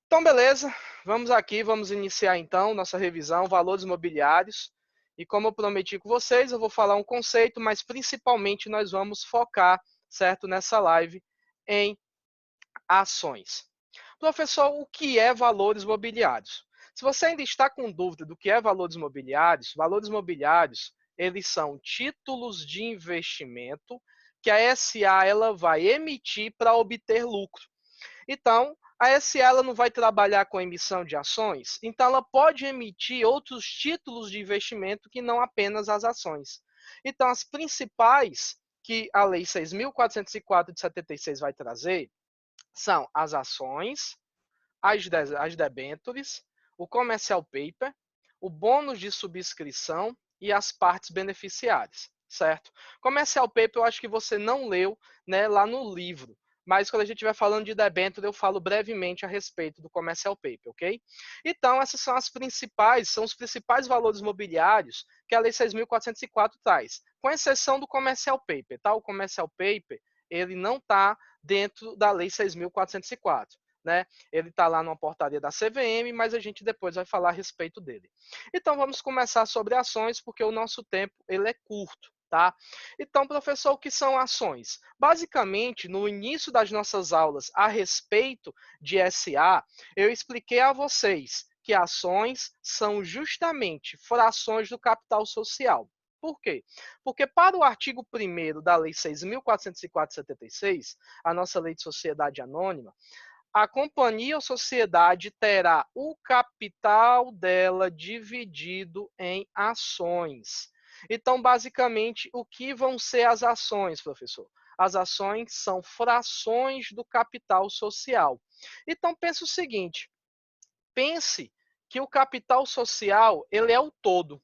Então, beleza, vamos iniciar então nossa revisão, valores imobiliários. E como eu prometi com vocês, eu vou falar um conceito, mas principalmente nós vamos focar, certo, nessa live em ações. Professor, o que é valores mobiliários? Se você ainda está com dúvida do que é valores mobiliários, eles são títulos de investimento que a SA ela vai emitir para obter lucro. Então, a SA ela não vai trabalhar com emissão de ações, então ela pode emitir outros títulos de investimento que não apenas as ações. Então, as principais que a Lei 6.404 de 76 vai trazer são as ações, as debêntures, o commercial paper, o bônus de subscrição e as partes beneficiárias, certo? Commercial paper eu acho que você não leu, né, lá no livro, mas quando a gente estiver falando de debênture, eu falo brevemente a respeito do commercial paper, ok? Então, essas são os principais valores mobiliários que a Lei 6.404 traz, com exceção do commercial paper, tá? O commercial paper, ele não está dentro da Lei 6.404. Né? Ele está lá numa portaria da CVM, mas a gente depois vai falar a respeito dele. Então vamos começar sobre ações, porque o nosso tempo ele é curto. Tá? Então, professor, o que são ações? Basicamente, no início das nossas aulas a respeito de SA, eu expliquei a vocês que ações são justamente frações do capital social. Por quê? Porque para o artigo 1º da Lei 6.404/76, a nossa Lei de Sociedade Anônima, a companhia ou sociedade terá o capital dela dividido em ações. Então, basicamente, o que vão ser as ações, professor? As ações são frações do capital social. Então, pense o seguinte, pense que o capital social, ele é o todo.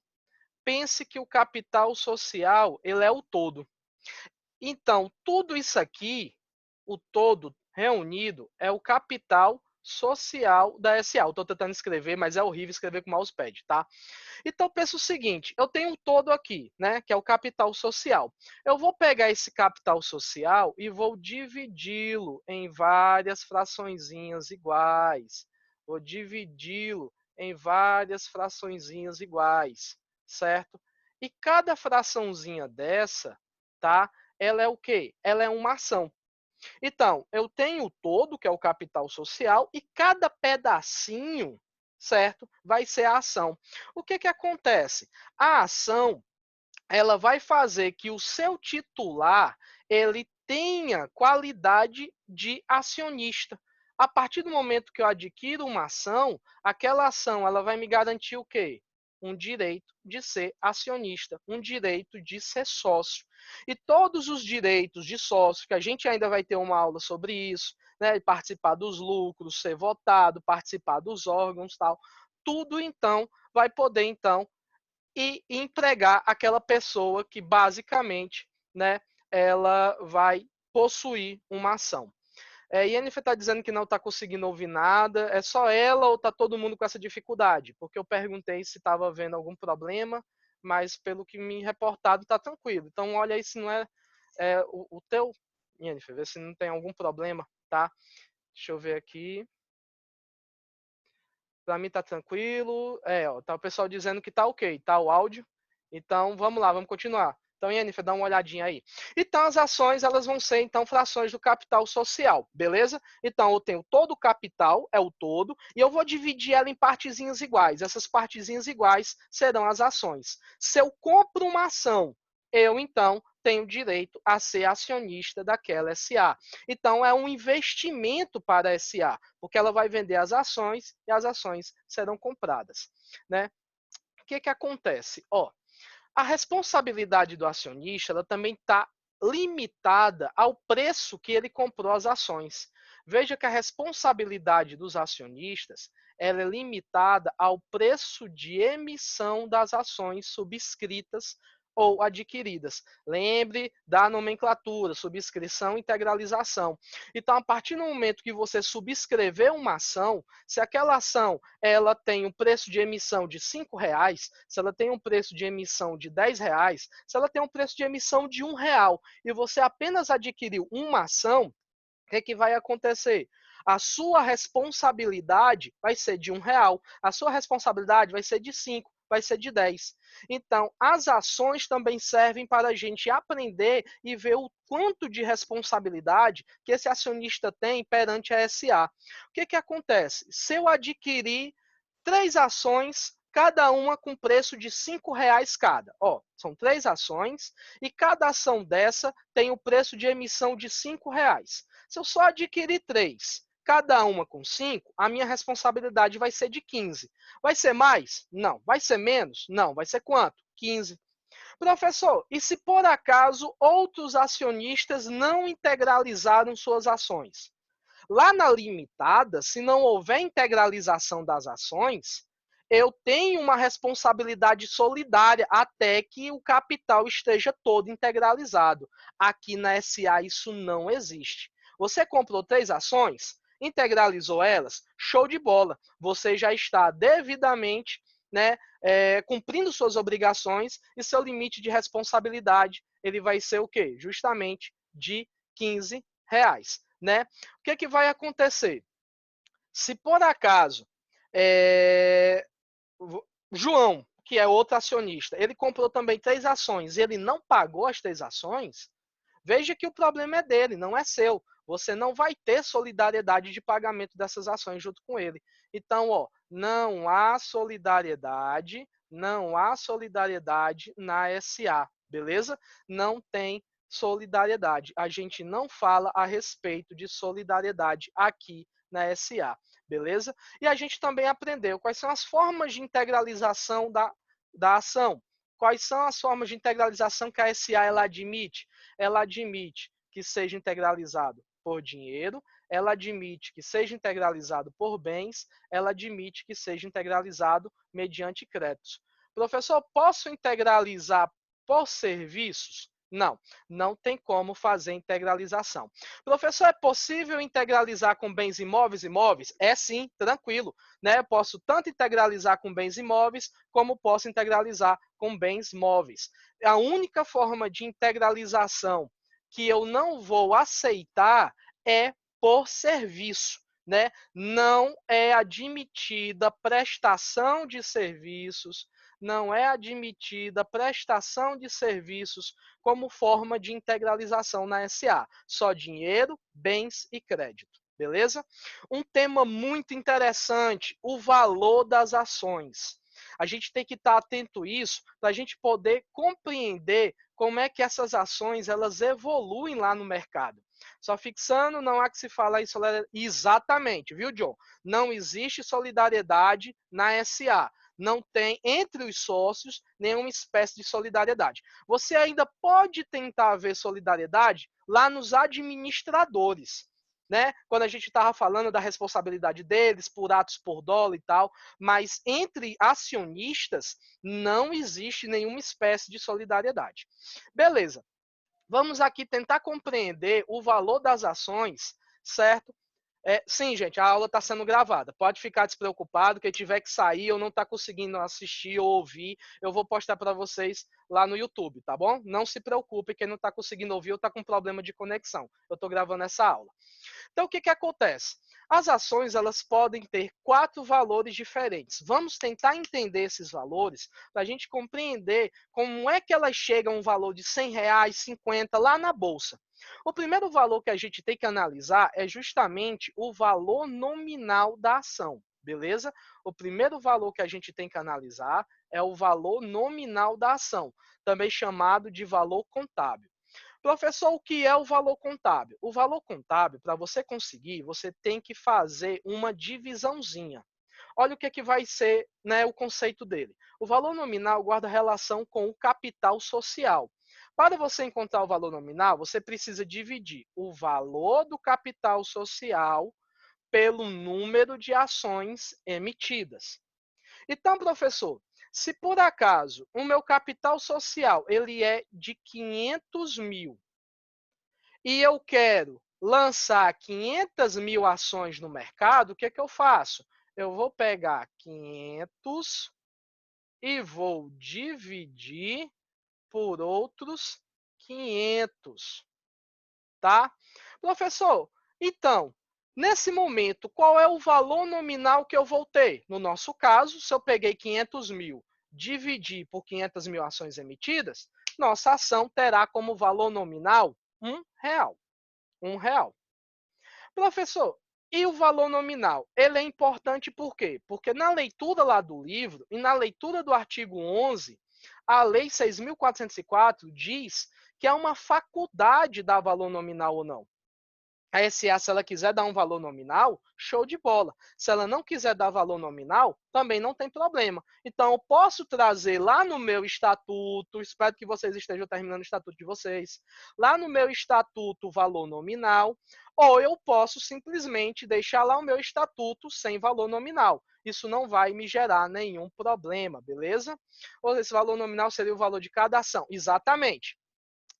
Pense que o capital social, ele é o todo. Então, tudo isso aqui, o todo reunido, é o capital social da SA. Eu estou tentando escrever, mas é horrível escrever com mousepad, tá? Então, pensa o seguinte, eu tenho um todo aqui, né, que é o capital social. Eu vou pegar esse capital social e vou dividi-lo em várias fraçõezinhas iguais. Vou dividi-lo em várias fraçõezinhas iguais, certo? E cada fraçãozinha dessa, tá? Ela é o quê? Ela é uma ação. Então, eu tenho o todo, que é o capital social, e cada pedacinho, certo? Vai ser a ação. O que acontece? A ação, ela vai fazer que o seu titular, ele tenha qualidade de acionista. A partir do momento que eu adquiro uma ação, aquela ação ela vai me garantir o quê? Um direito de ser acionista, um direito de ser sócio. E todos os direitos de sócio, que a gente ainda vai ter uma aula sobre isso, né? Participar dos lucros, ser votado, participar dos órgãos, tal, tudo então vai poder então e empregar aquela pessoa que basicamente, né, ela vai possuir uma ação. Yennefer está dizendo que não está conseguindo ouvir nada. É só ela ou está todo mundo com essa dificuldade? Porque eu perguntei se estava havendo algum problema, mas pelo que me reportado está tranquilo. Então olha aí se não o teu, Yennefer, vê se não tem algum problema, tá? Deixa eu ver aqui. Para mim tá tranquilo. Tá o pessoal dizendo que tá ok, tá o áudio. Então vamos lá, vamos continuar. Então, Yennefer, dá uma olhadinha aí. Então, as ações, elas vão ser, então, frações do capital social, beleza? Então, eu tenho todo o capital, é o todo, e eu vou dividir ela em partezinhas iguais. Essas partezinhas iguais serão as ações. Se eu compro uma ação, eu, então, tenho direito a ser acionista daquela SA. Então, é um investimento para a SA, porque ela vai vender as ações e as ações serão compradas, né? O que acontece? A responsabilidade do acionista ela também está limitada ao preço que ele comprou as ações. Veja que a responsabilidade dos acionistas ela é limitada ao preço de emissão das ações subscritas ou adquiridas. Lembre da nomenclatura, subscrição e integralização. Então, a partir do momento que você subscreveu uma ação, se aquela ação ela tem um preço de emissão de R$5, se ela tem um preço de emissão de R$10, se ela tem um preço de emissão de R$1, e você apenas adquiriu uma ação, o que vai acontecer? A sua responsabilidade vai ser de R$ 1, a sua responsabilidade vai ser de 5, vai ser de 10. Então, as ações também servem para a gente aprender e ver o quanto de responsabilidade que esse acionista tem perante a SA. O que acontece? Se eu adquirir 3 ações, cada uma com preço de R$ 5 cada. São 3 ações e cada ação dessa tem o preço de emissão de R$ 5. Se eu só adquirir 3, cada uma com 5, a minha responsabilidade vai ser de 15. Vai ser mais? Não. Vai ser menos? Não. Vai ser quanto? 15. Professor, e se por acaso outros acionistas não integralizaram suas ações? Lá na limitada, se não houver integralização das ações, eu tenho uma responsabilidade solidária até que o capital esteja todo integralizado. Aqui na SA isso não existe. Você comprou 3 ações, integralizou elas, show de bola. Você já está devidamente, né, cumprindo suas obrigações e seu limite de responsabilidade ele vai ser o quê? Justamente de R$ 15. Né? O que vai acontecer? Se por acaso João, que é outro acionista, ele comprou também 3 ações e ele não pagou as 3 ações, veja que o problema é dele, não é seu. Você não vai ter solidariedade de pagamento dessas ações junto com ele. Então, não há solidariedade na SA, beleza? Não tem solidariedade. A gente não fala a respeito de solidariedade aqui na SA, beleza? E a gente também aprendeu quais são as formas de integralização da ação. Quais são as formas de integralização que a SA ela admite? Ela admite que seja integralizado por dinheiro, ela admite que seja integralizado por bens, ela admite que seja integralizado mediante créditos. Professor, posso integralizar por serviços? Não, não tem como fazer integralização. Professor, é possível integralizar com bens imóveis? É sim, tranquilo. Né? Eu posso tanto integralizar com bens imóveis, como posso integralizar com bens móveis. A única forma de integralização que eu não vou aceitar é por serviço. Né? Não é admitida prestação de serviços, não é admitida prestação de serviços como forma de integralização na SA. Só dinheiro, bens e crédito. Beleza? Um tema muito interessante, o valor das ações. A gente tem que estar atento a isso para a gente poder compreender como é que essas ações elas evoluem lá no mercado. Só fixando, não há que se falar em solidariedade. Exatamente, viu, John? Não existe solidariedade na SA. Não tem entre os sócios nenhuma espécie de solidariedade. Você ainda pode tentar ver solidariedade lá nos administradores. Né? Quando a gente estava falando da responsabilidade deles por atos por dólar e tal, mas entre acionistas não existe nenhuma espécie de solidariedade. Beleza. Vamos aqui tentar compreender o valor das ações, certo? Sim, gente, a aula está sendo gravada. Pode ficar despreocupado, quem tiver que sair ou não está conseguindo assistir ou ouvir, eu vou postar para vocês lá no YouTube, tá bom? Não se preocupe, quem não está conseguindo ouvir ou está com problema de conexão. Eu estou gravando essa aula. Então, o que acontece? As ações elas podem ter 4 valores diferentes. Vamos tentar entender esses valores para a gente compreender como é que elas chegam a um valor de R$ 100, 50 lá na bolsa. O primeiro valor que a gente tem que analisar é justamente o valor nominal da ação, beleza? O primeiro valor que a gente tem que analisar é o valor nominal da ação, também chamado de valor contábil. Professor, o que é o valor contábil? O valor contábil, para você conseguir, você tem que fazer uma divisãozinha. Olha o que vai ser, né, o conceito dele. O valor nominal guarda relação com o capital social. Para você encontrar o valor nominal, você precisa dividir o valor do capital social pelo número de ações emitidas. Então, professor, se por acaso o meu capital social ele é de 500 mil e eu quero lançar 500 mil ações no mercado, o que eu faço? Eu vou pegar 500 e vou dividir por outros 500, tá? Professor, então, Nesse momento, qual é o valor nominal que eu vou ter? No nosso caso, se eu peguei 500 mil, dividir por 500 mil ações emitidas, nossa ação terá como valor nominal R$ 1. R$ 1. Professor, e o valor nominal? Ele é importante por quê? Porque na leitura lá do livro e na leitura do artigo 11, a Lei 6.404 diz que é uma faculdade dar valor nominal ou não. A SA, se ela quiser dar um valor nominal, show de bola. Se ela não quiser dar valor nominal, também não tem problema. Então, eu posso trazer lá no meu estatuto, espero que vocês estejam terminando o estatuto de vocês, lá no meu estatuto o valor nominal, ou eu posso simplesmente deixar lá o meu estatuto sem valor nominal. Isso não vai me gerar nenhum problema, beleza? Ou esse valor nominal seria o valor de cada ação. Exatamente.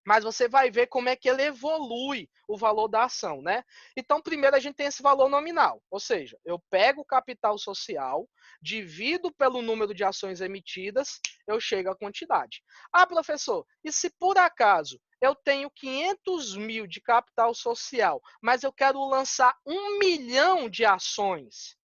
Mas você vai ver como é que ele evolui o valor da ação, né? Então, primeiro a gente tem esse valor nominal, ou seja, eu pego o capital social, divido pelo número de ações emitidas, eu chego à quantidade. Ah, professor, e se por acaso eu tenho 500 mil de capital social, mas eu quero lançar 1 milhão de ações?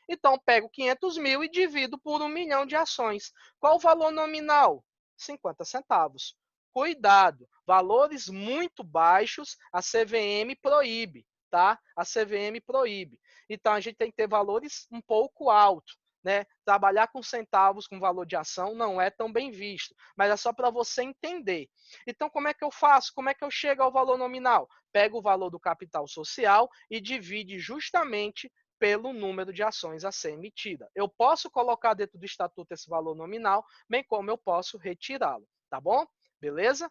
Então, pego 500 mil e divido por 1 milhão de ações. Qual o valor nominal? 50 centavos. Cuidado, valores muito baixos, a CVM proíbe, tá? A CVM proíbe. Então, a gente tem que ter valores um pouco altos, né? Trabalhar com centavos, com valor de ação, não é tão bem visto, mas é só para você entender. Então, como é que eu faço? Como é que eu chego ao valor nominal? Pego o valor do capital social e divide justamente pelo número de ações a ser emitida. Eu posso colocar dentro do estatuto esse valor nominal, bem como eu posso retirá-lo, tá bom? Beleza?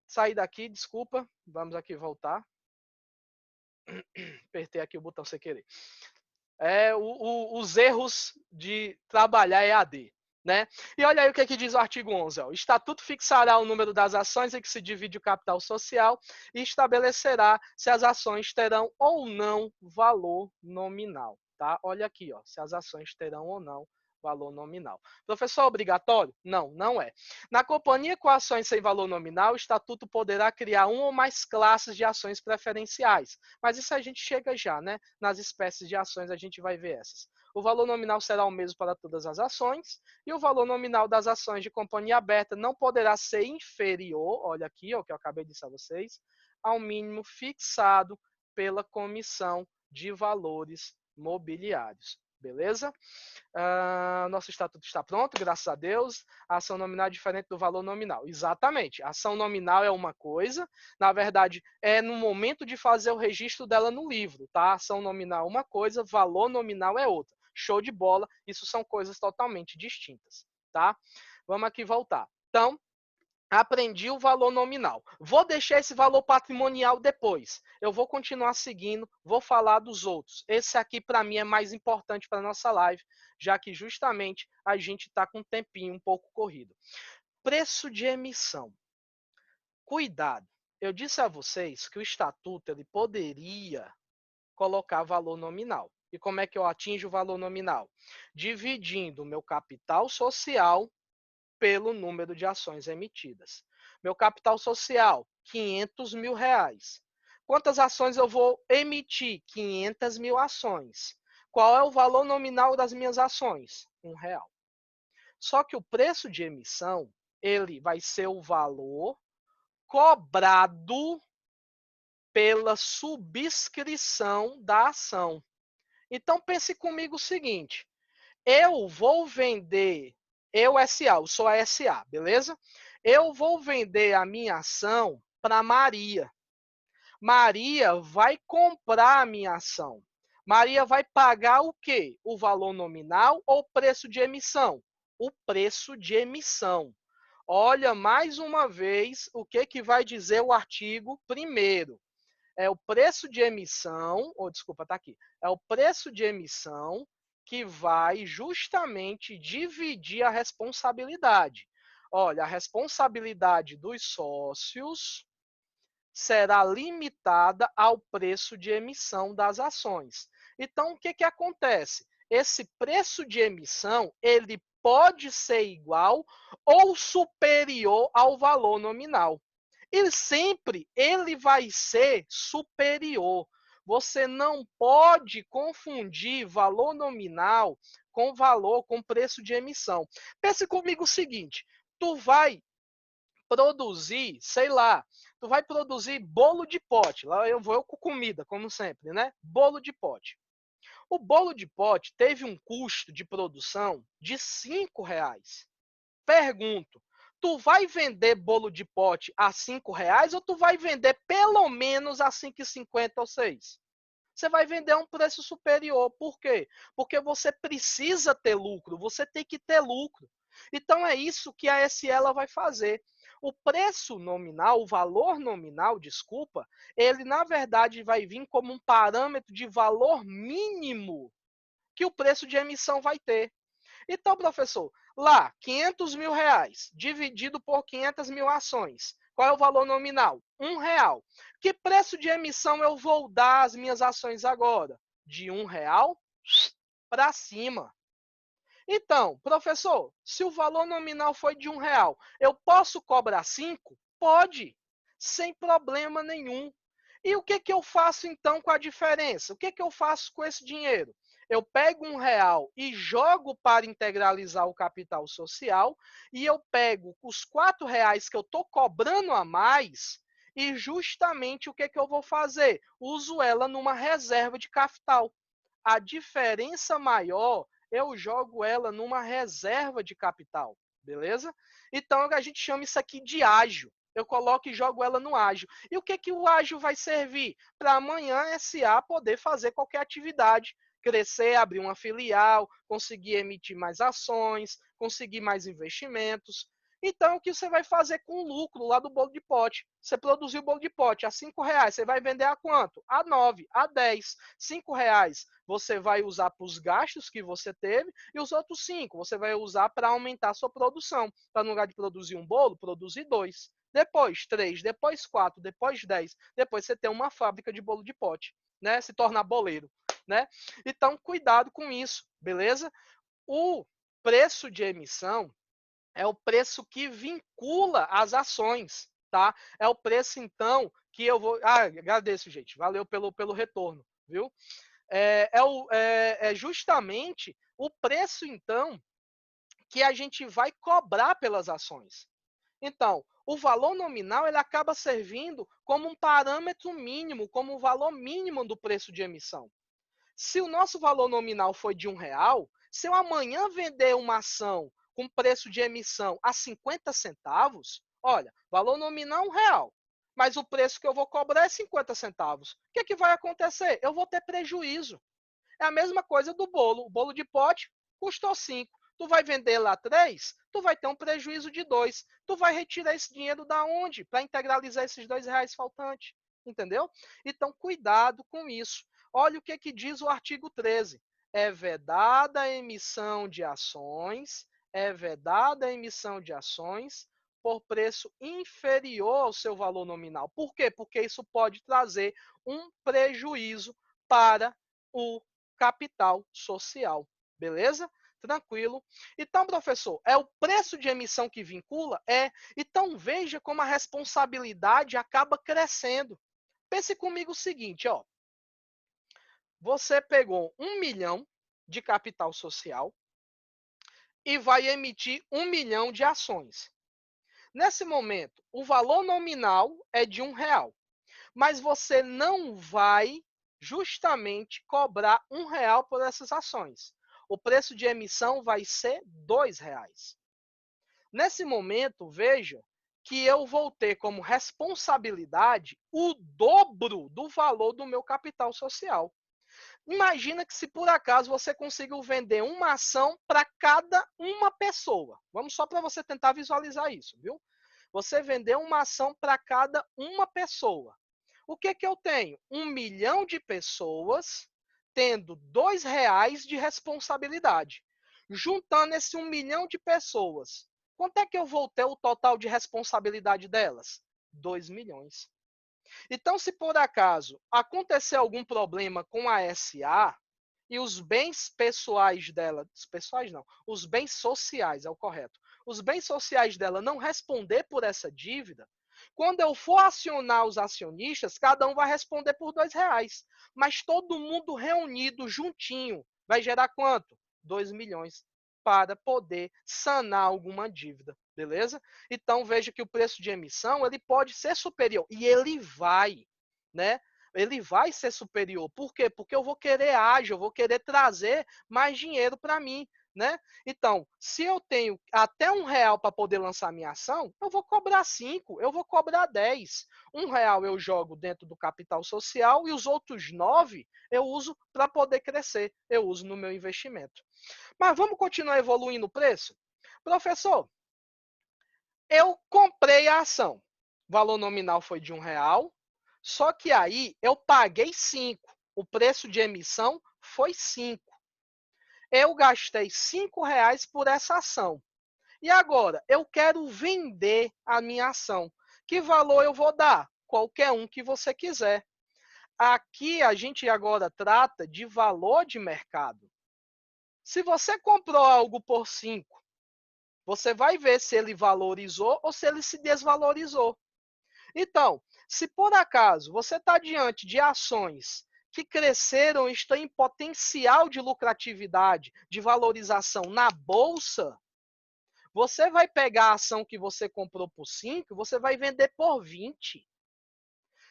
Sair daqui, desculpa, vamos aqui voltar. Apertei aqui o botão sem querer. Os erros de trabalhar EAD. Né? E olha aí o que diz o artigo 11. Ó. O estatuto fixará o número das ações em que se divide o capital social e estabelecerá se as ações terão ou não valor nominal. Tá? Olha aqui, ó, se as ações terão ou não valor nominal. Professor, obrigatório? Não, não é. Na companhia com ações sem valor nominal, o estatuto poderá criar uma ou mais classes de ações preferenciais. Mas isso a gente chega já, né? Nas espécies de ações a gente vai ver essas. O valor nominal será o mesmo para todas as ações e o valor nominal das ações de companhia aberta não poderá ser inferior, olha aqui, o que eu acabei de dizer a vocês, ao mínimo fixado pela Comissão de Valores Mobiliários. Beleza? Nosso estatuto está pronto, graças a Deus. A ação nominal é diferente do valor nominal. Exatamente. A ação nominal é uma coisa, na verdade, é no momento de fazer o registro dela no livro, tá? Ação nominal é uma coisa, valor nominal é outra. Show de bola, isso são coisas totalmente distintas, tá? Vamos aqui voltar. Então, aprendi o valor nominal. Vou deixar esse valor patrimonial depois. Eu vou continuar seguindo, vou falar dos outros. Esse aqui, para mim, é mais importante para a nossa live, já que justamente a gente está com um tempinho um pouco corrido. Preço de emissão. Cuidado. Eu disse a vocês que o estatuto ele poderia colocar valor nominal. E como é que eu atinjo o valor nominal? Dividindo o meu capital social pelo número de ações emitidas. Meu capital social, R$ 500 mil. Quantas ações eu vou emitir? 500 mil ações. Qual é o valor nominal das minhas ações? R$ 1. Só que o preço de emissão, ele vai ser o valor cobrado pela subscrição da ação. Então pense comigo o seguinte, eu vou vender, eu sou a SA, beleza? Eu vou vender a minha ação para Maria. Maria vai comprar a minha ação. Maria vai pagar o quê? O valor nominal ou preço de emissão? O preço de emissão. Olha, mais uma vez, o que vai dizer o artigo 1º. É o preço de emissão, ou desculpa, tá aqui. É o preço de emissão que vai justamente dividir a responsabilidade. Olha, a responsabilidade dos sócios será limitada ao preço de emissão das ações. Então, o que acontece? Esse preço de emissão, ele pode ser igual ou superior ao valor nominal. E sempre ele vai ser superior. você não pode confundir valor nominal com preço de emissão. Pense comigo o seguinte, tu vai produzir, sei lá, tu vai produzir bolo de pote. Lá eu vou com comida, como sempre, né? Bolo de pote. O bolo de pote teve um custo de produção de R$ 5. Pergunto, tu vai vender bolo de pote a R$ 5 ou tu vai vender pelo menos a 5,50 ou 6? Você vai vender a um preço superior. Por quê? Porque você precisa ter lucro, você tem que ter lucro. Então é isso que a SE ela vai fazer. O preço nominal, o valor nominal, desculpa, ele na verdade vai vir como um parâmetro de valor mínimo que o preço de emissão vai ter. Então, professor, lá, R$ 500.000 dividido por 500.000 ações. Qual é o valor nominal? R$ 1. Que preço de emissão eu vou dar às minhas ações agora? De R$ 1 para cima. Então, professor, se o valor nominal foi de R$ 1, eu posso cobrar 5? Pode, sem problema nenhum. E o que eu faço então com a diferença? O que eu faço com esse dinheiro? Eu pego R$ 1 e jogo para integralizar o capital social e eu pego os R$ 4 que eu estou cobrando a mais e justamente o que eu vou fazer? Uso ela numa reserva de capital. A diferença maior, eu jogo ela numa reserva de capital, beleza? Então a gente chama isso aqui de ágio. Eu coloco e jogo ela no ágio. E o que o ágio vai servir? Para amanhã a SA poder fazer qualquer atividade, crescer, abrir uma filial, conseguir emitir mais ações, conseguir mais investimentos. Então, o que você vai fazer com o lucro lá do bolo de pote? Você produziu o bolo de pote a R$ 5, você vai vender a quanto? A 9, a 10. R$ 5 você vai usar para os gastos que você teve e os outros 5 você vai usar para aumentar a sua produção. Para no lugar de produzir um bolo, produzir 2. Depois 3, depois 4, depois 10. Depois você tem uma fábrica de bolo de pote, né? Se tornar boleiro, né? Então, cuidado com isso, beleza? O preço de emissão é o preço que vincula as ações, tá? É o preço, então, que eu vou... Ah, agradeço, gente. Valeu pelo retorno, viu? É justamente o preço, então, que a gente vai cobrar pelas ações. Então, o valor nominal ele acaba servindo como um parâmetro mínimo, como um valor mínimo do preço de emissão. Se o nosso valor nominal foi de R$ 1, se eu amanhã vender uma ação com preço de emissão a 50 centavos, olha, valor nominal R$ 1, mas o preço que eu vou cobrar é 50 centavos. O que vai acontecer? Eu vou ter prejuízo. É a mesma coisa do bolo. O bolo de pote custou 5. Tu vai vender lá 3, tu vai ter um prejuízo de 2. Tu vai retirar esse dinheiro da onde? Para integralizar esses R$ 2 faltantes. Entendeu? Então, cuidado com isso. Olha o que diz o artigo 13. É vedada a emissão de ações, por preço inferior ao seu valor nominal. Por quê? Porque isso pode trazer um prejuízo para o capital social. Beleza? Tranquilo. Então, professor, é o preço de emissão que vincula? É. Então, veja como a responsabilidade acaba crescendo. Pense comigo o seguinte, ó. Você pegou 1 milhão de capital social e vai emitir 1 milhão de ações. Nesse momento, o valor nominal é de R$ 1, mas você não vai justamente cobrar R$ 1 por essas ações. O preço de emissão vai ser R$ 2. Nesse momento, veja que eu vou ter como responsabilidade o dobro do valor do meu capital social. Imagina que se por acaso você conseguiu vender uma ação para cada uma pessoa. Vamos só para você tentar visualizar isso, viu? Você vendeu uma ação para cada uma pessoa. O que eu tenho? 1 milhão de pessoas tendo R$ 2 de responsabilidade. Juntando esse 1 milhão de pessoas, quanto é que eu vou ter o total de responsabilidade delas? 2 milhões. Então, se por acaso acontecer algum problema com a SA e os bens pessoais dela, pessoais não, os bens sociais é o correto, os bens sociais dela não responder por essa dívida, Quando eu for acionar os acionistas, cada um vai responder por R$ 2. Mas todo mundo reunido, juntinho, vai gerar quanto? 2 milhões para poder sanar alguma dívida, beleza? Então veja que o preço de emissão ele pode ser superior e ele vai, né? Ele vai ser superior. Por quê? Porque eu vou querer ágil, eu vou querer trazer mais dinheiro para mim, né? Então, se eu tenho até R$ 1 para poder lançar minha ação, eu vou cobrar 5, eu vou cobrar 10. R$ 1 eu jogo dentro do capital social e os outros 9 eu uso para poder crescer, eu uso no meu investimento. Mas vamos continuar evoluindo o preço? Professor, eu comprei a ação. O valor nominal foi de R$ 1, só que aí eu paguei 5. O preço de emissão foi 5. Eu gastei R$ 5 por essa ação. E agora, eu quero vender a minha ação. Que valor eu vou dar? Qualquer um que você quiser. Aqui a gente agora trata de valor de mercado. Se você comprou algo por 5, você vai ver se ele valorizou ou se ele se desvalorizou. Então, se por acaso você está diante de ações que cresceram e estão em potencial de lucratividade, de valorização na bolsa, você vai pegar a ação que você comprou por 5, você vai vender por 20.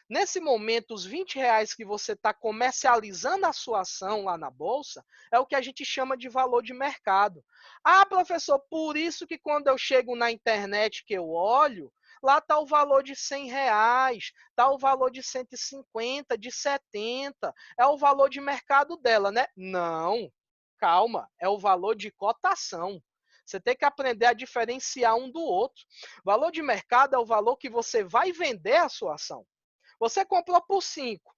Nesse momento, os R$ 20 que você está comercializando a sua ação lá na bolsa é o que a gente chama de valor de mercado. Ah, professor, por isso que quando eu chego na internet que eu olho, lá está o valor de R$ 100, está o valor de 150, de 70, é o valor de mercado dela, né? Não, calma, é o valor de cotação. Você tem que aprender a diferenciar um do outro. Valor de mercado é o valor que você vai vender a sua ação. Você comprou por 5,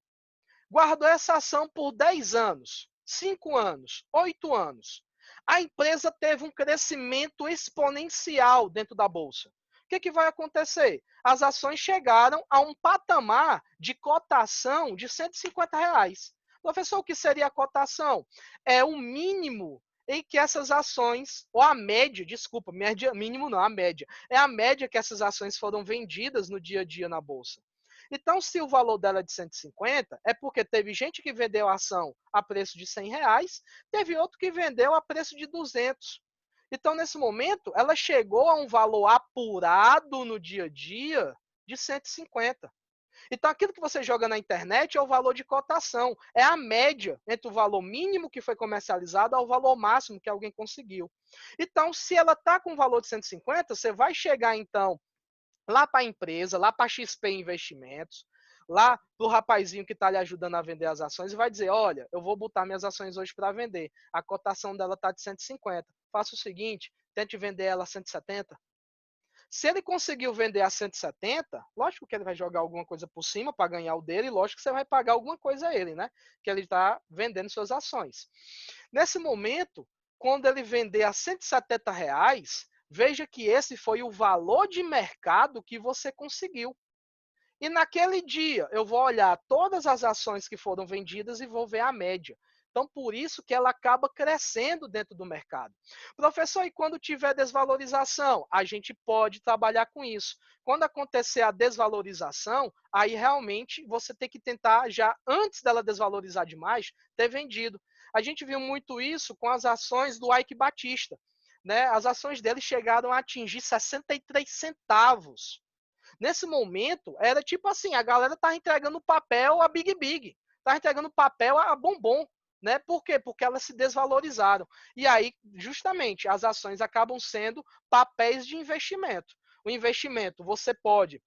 guardou essa ação por 10 anos, 5 anos, 8 anos. A empresa teve um crescimento exponencial dentro da bolsa. O que vai acontecer? As ações chegaram a um patamar de cotação de R$ 150. Professor, o que seria a cotação? É o mínimo em que essas ações, ou a média, desculpa, média, mínimo não, a média. É a média que essas ações foram vendidas no dia a dia na bolsa. Então, se o valor dela é de 150, é porque teve gente que vendeu a ação a preço de R$ 100, teve outro que vendeu a preço de 200. Então, nesse momento, ela chegou a um valor apurado no dia a dia de 150. Então, aquilo que você joga na internet é o valor de cotação, é a média entre o valor mínimo que foi comercializado ao valor máximo que alguém conseguiu. Então, se ela está com um valor de 150, você vai chegar, então, lá para a empresa, lá para a XP Investimentos, lá para o rapazinho que está lhe ajudando a vender as ações e vai dizer, olha, eu vou botar minhas ações hoje para vender. A cotação dela está de 150. Faça o seguinte, tente vender ela a 170. Se ele conseguiu vender a 170, lógico que ele vai jogar alguma coisa por cima para ganhar o dele, e lógico que você vai pagar alguma coisa a ele, né? Que ele está vendendo suas ações. Nesse momento, quando ele vender a R$ 170, veja que esse foi o valor de mercado que você conseguiu. E naquele dia, eu vou olhar todas as ações que foram vendidas e vou ver a média. Então, por isso que ela acaba crescendo dentro do mercado. Professor, e quando tiver desvalorização? A gente pode trabalhar com isso. Quando acontecer a desvalorização, aí realmente você tem que tentar, já antes dela desvalorizar demais, ter vendido. A gente viu muito isso com as ações do Ike Batista. Né? As ações dele chegaram a atingir 63 centavos. Nesse momento, era tipo assim, a galera tá entregando papel a Big Big, tá entregando papel a Bombom, né? Por quê? Porque elas se desvalorizaram. E aí, justamente, as ações acabam sendo papéis de investimento. O investimento você pode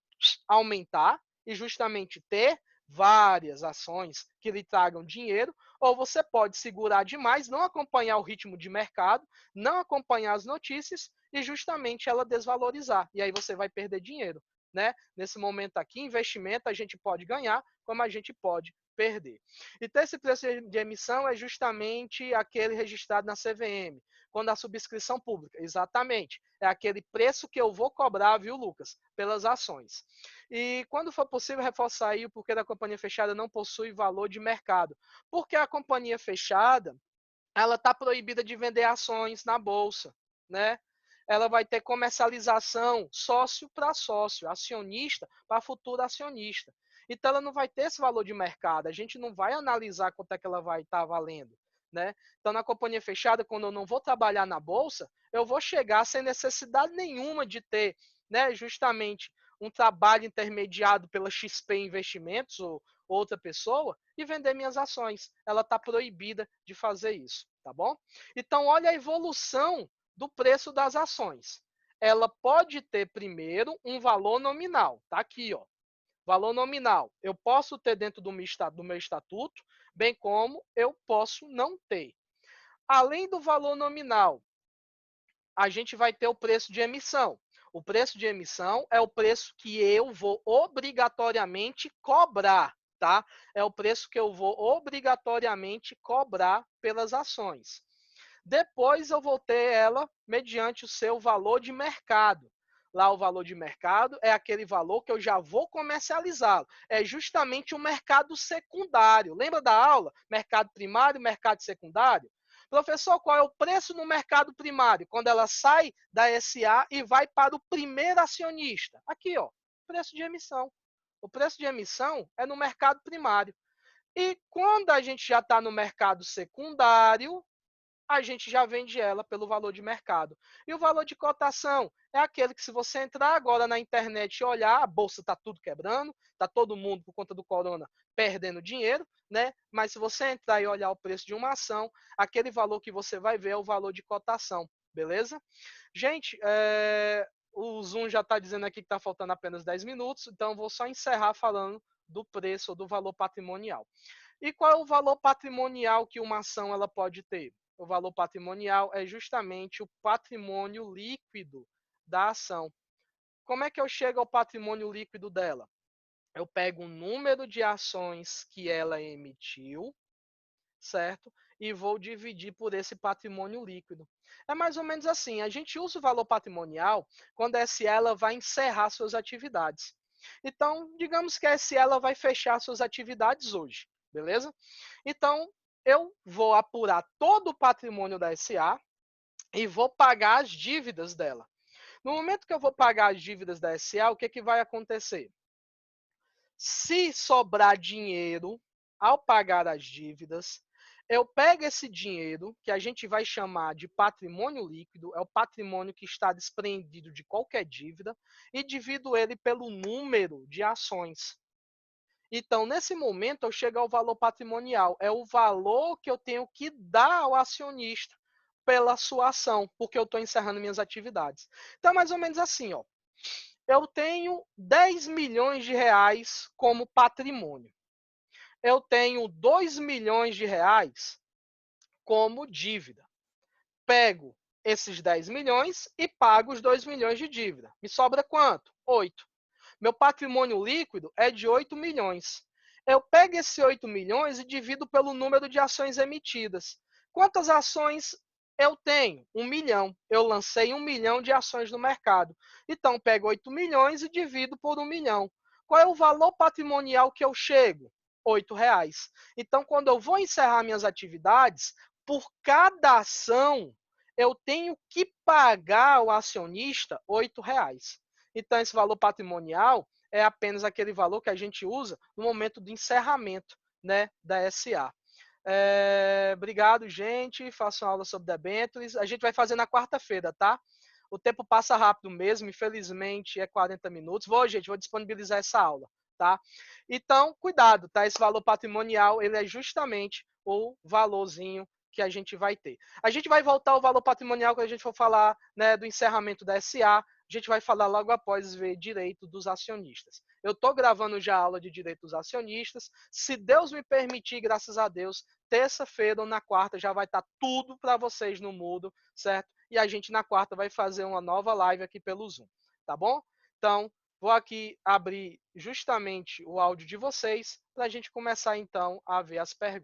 aumentar e justamente ter várias ações que lhe tragam dinheiro, ou você pode segurar demais, não acompanhar o ritmo de mercado, não acompanhar as notícias e justamente ela desvalorizar. E aí você vai perder dinheiro. Né? Nesse momento aqui, investimento a gente pode ganhar, como a gente pode perder. Então, esse preço de emissão é justamente aquele registrado na CVM, quando a subscrição pública, exatamente, é aquele preço que eu vou cobrar, viu, Lucas, pelas ações. E quando for possível, reforçar aí o porquê da companhia fechada não possui valor de mercado. Porque a companhia fechada, ela está proibida de vender ações na bolsa, né? ela vai ter comercialização sócio para sócio, acionista para futuro acionista. Então, ela não vai ter esse valor de mercado, a gente não vai analisar quanto é que ela vai estar valendo. Né? Então, na companhia fechada, quando eu não vou trabalhar na bolsa, eu vou chegar sem necessidade nenhuma de ter, né, justamente um trabalho intermediado pela XP Investimentos ou outra pessoa e vender minhas ações. Ela está proibida de fazer isso, tá bom? Então, olha a evolução do preço das ações. Ela pode ter primeiro um valor nominal, tá aqui, ó. Valor nominal. Eu posso ter dentro do meu estatuto, bem como eu posso não ter. Além do valor nominal, a gente vai ter o preço de emissão. O preço de emissão é o preço que eu vou obrigatoriamente cobrar, tá? É o preço que eu vou obrigatoriamente cobrar pelas ações. Depois eu vou ter ela mediante o seu valor de mercado. Lá o valor de mercado é aquele valor que eu já vou comercializá-lo. É justamente o mercado secundário. Lembra da aula? Mercado primário, mercado secundário? Professor, qual é o preço no mercado primário? Quando ela sai da SA e vai para o primeiro acionista. Aqui, ó, preço de emissão. O preço de emissão é no mercado primário. E quando a gente já está no mercado secundário, a gente já vende ela pelo valor de mercado. E o valor de cotação é aquele que, se você entrar agora na internet e olhar, a bolsa está tudo quebrando, está todo mundo, por conta do corona, perdendo dinheiro, né? Mas se você entrar e olhar o preço de uma ação, aquele valor que você vai ver é o valor de cotação, beleza? Gente, o Zoom já está dizendo aqui que está faltando apenas 10 minutos, então vou só encerrar falando do preço ou do valor patrimonial. E qual é o valor patrimonial que uma ação ela pode ter? O valor patrimonial é justamente o patrimônio líquido da ação. Como é que eu chego ao patrimônio líquido dela? Eu pego o número de ações que ela emitiu, certo? E vou dividir por esse patrimônio líquido. É mais ou menos assim, a gente usa o valor patrimonial quando a SE ela vai encerrar suas atividades. Então, digamos que a SE ela vai fechar suas atividades hoje, beleza? Então, eu vou apurar todo o patrimônio da SA e vou pagar as dívidas dela. No momento que eu vou pagar as dívidas da SA, o que, que vai acontecer? Se sobrar dinheiro ao pagar as dívidas, eu pego esse dinheiro, que a gente vai chamar de patrimônio líquido, é o patrimônio que está desprendido de qualquer dívida, e divido ele pelo número de ações. Então, nesse momento, eu chego ao valor patrimonial. É o valor que eu tenho que dar ao acionista pela sua ação, porque eu estou encerrando minhas atividades. Então, é mais ou menos assim, ó. Eu tenho 10 milhões de reais como patrimônio. Eu tenho 2 milhões de reais como dívida. Pego esses 10 milhões e pago os 2 milhões de dívida. Me sobra quanto? 8. Meu patrimônio líquido é de 8 milhões. Eu pego esse 8 milhões e divido pelo número de ações emitidas. Quantas ações eu tenho? 1 milhão. Eu lancei 1 milhão de ações no mercado. Então, pego 8 milhões e divido por 1 milhão. Qual é o valor patrimonial que eu chego? R$8. Então, quando eu vou encerrar minhas atividades, por cada ação, eu tenho que pagar ao acionista R$8. Então, esse valor patrimonial é apenas aquele valor que a gente usa no momento do encerramento, né, da SA. Obrigado, gente. Faço uma aula sobre debêntures. A gente vai fazer na quarta-feira, tá? O tempo passa rápido mesmo, infelizmente é 40 minutos. Gente, vou disponibilizar essa aula, tá? Então, cuidado, tá? Esse valor patrimonial, ele é justamente o valorzinho que a gente vai ter. A gente vai voltar ao valor patrimonial quando a gente for falar, né, do encerramento da SA. A gente vai falar logo após ver direito dos acionistas. Eu estou gravando já a aula de direito dos acionistas. Se Deus me permitir, graças a Deus, terça-feira ou na quarta já vai estar tudo para vocês no Moodle, certo? E a gente na quarta vai fazer uma nova live aqui pelo Zoom, tá bom? Então, vou aqui abrir justamente o áudio de vocês para a gente começar então a ver as perguntas.